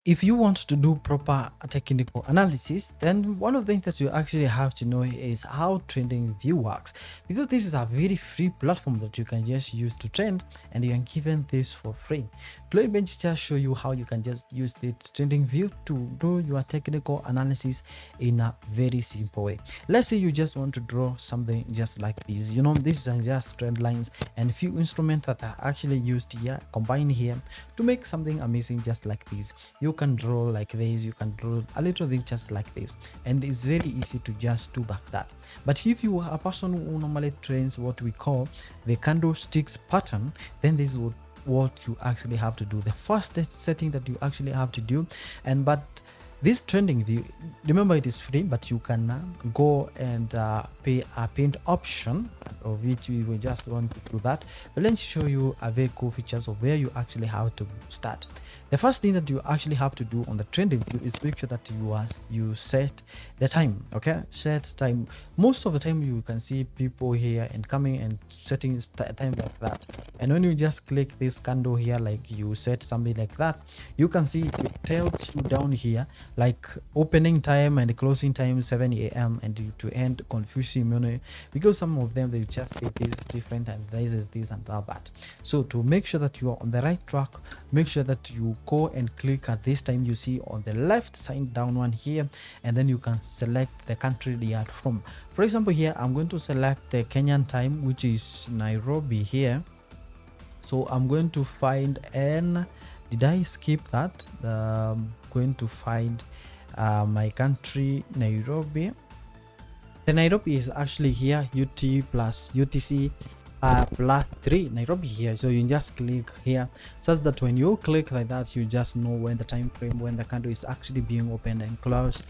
If you want to do proper technical analysis, then one of the things that you actually have to know is how TradingView works, because this is a very free platform that you can just use to trend, and you are given this for free. Let me just show you how you can just use the TradingView to do your technical analysis in a very simple way. Let's say you just want to draw something just like this. You know, these are just trend lines and few instruments that are actually used here, combined here to make something amazing just like this. You can draw like this, you can draw a little thing just like this, and it's very easy to just do back that. But if you are a person who normally trains what we call the candlesticks pattern, then this is what you actually have to do. The first setting that you actually have to do, and but this TradingView, remember, it is free, but you can go and pay a paint option, of which we will just want to do that. But let me show you a very cool features of where you actually have to start. The first thing that you actually have to do on the TradingView is make sure that you set the time. Okay, set time. Most of the time you can see people here and coming and setting time like that, and when you just click this candle here, like you set something like that, you can see it tells you down here like opening time and closing time 7 a.m. and to end confusing, because some of them they just say this is different and this is this and that. So to make sure that you are on the right track, make sure that you go and click at this time you see on the left side down one here, and then you can select the country they are from. For example, here I'm going to select the Kenyan time, which is Nairobi here. So I'm going to find N. Did I skip that? Going to find my country, Nairobi. The Nairobi is actually here, UT plus UTC plus 3 Nairobi here. So you just click here, such that when you click like that, you just know when the time frame, when the candle is actually being opened and closed,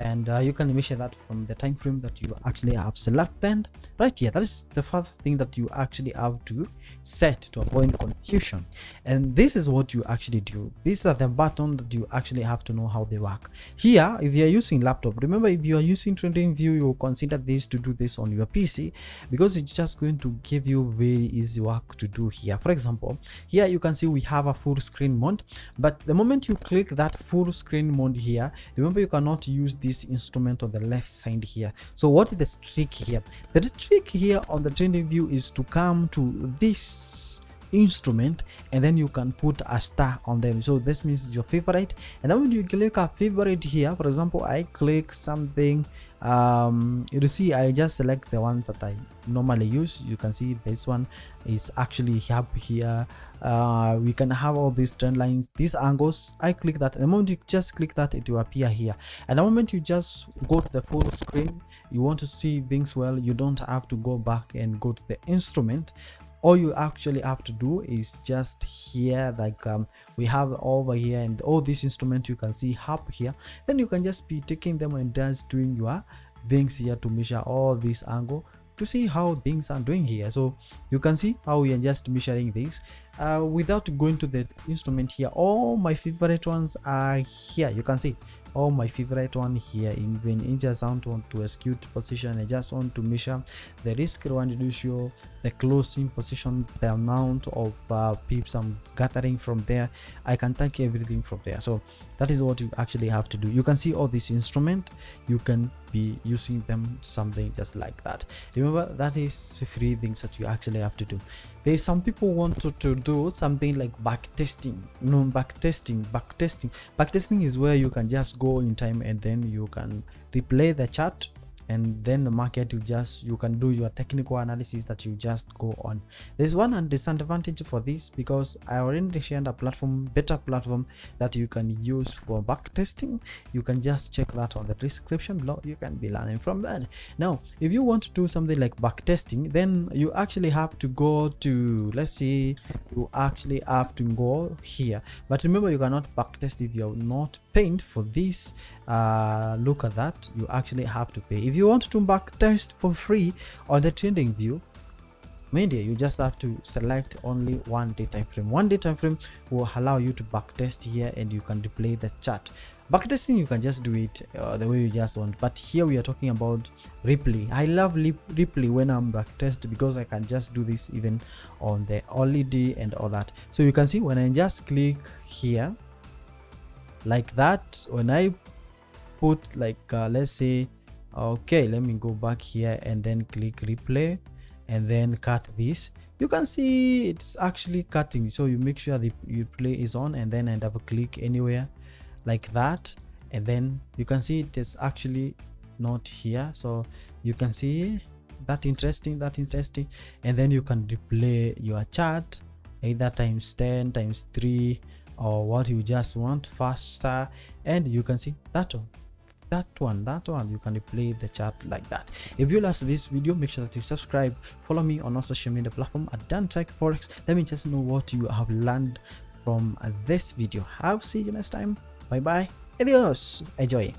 and you can measure that from the time frame that you actually have selected right here. That is the first thing that you actually have to set to avoid confusion, and this is what you actually do. These are the buttons that you actually have to know how they work. Here, if you are using laptop, remember, if you are using TradingView, you will consider this to do this on your PC, because it's just going to give you very easy work to do here. For example, here you can see we have a full screen mode, but the moment you click that full screen mode here, remember you cannot use this instrument on the left side here. So what is the trick here? The trick here on the TradingView is to come to this instrument, and then you can put a star on them. So this means it's your favorite, and then when you click a favorite here, for example, I click something, you see I just select the ones that I normally use. You can see this one is actually up here. We can have all these trend lines, these angles. I click that, and the moment you just click that, it will appear here, and the moment you just go to the full screen, you want to see things well, you don't have to go back and go to the instrument. All you actually have to do is just here, like we have over here, and all these instruments you can see up here, then you can just be taking them and just doing your things here to measure all this angle to see how things are doing here. So you can see how we are just measuring this without going to the instrument here. All my favorite ones are here. You can see all my favorite one here. Even in just want to execute position, I just want to measure the risk reward ratio, the closing position, the amount of pips I'm gathering from there. I can take everything from there. So that is what you actually have to do. You can see all these instrument, you can be using them something just like that. Remember, that is free things that you actually have to do. There's some people want to do something like back testing. Backtesting is where you can just go in time, and then you can replay the chart, and then the market you can do your technical analysis that you just go on. There's one disadvantage for this, because I already shared a better platform that you can use for back testing. You can just check that on the description below. You can be learning from that. Now, if you want to do something like back testing, then you actually have to go to, let's see, you actually have to go here. But remember, you cannot back test if you're not paying for this. Look at that, you actually have to pay. If you want to back test for free on the TradingView media, you just have to select only 1 day time frame. 1 day time frame will allow you to back test here, and you can display the chart. Backtesting, you can just do it the way you just want, but here we are talking about replay. I love replay when I'm backtest, because I can just do this even on the holiday and all that. So you can see when I just click here, like that. When I put like let's say, okay, let me go back here and then click replay and then cut this, you can see it's actually cutting. So you make sure the replay is on and then double click anywhere like that, and then you can see it is actually not here. So you can see that interesting, and then you can replay your chart either times 10, times 3, or what you just want faster, and you can see that one you can replay the chart like that. If you like this video, make sure that you subscribe, follow me on our social media platform at Dan Tech Forex. Let me just know what you have learned from this video. I'll see you next time. Bye bye, adios, enjoy.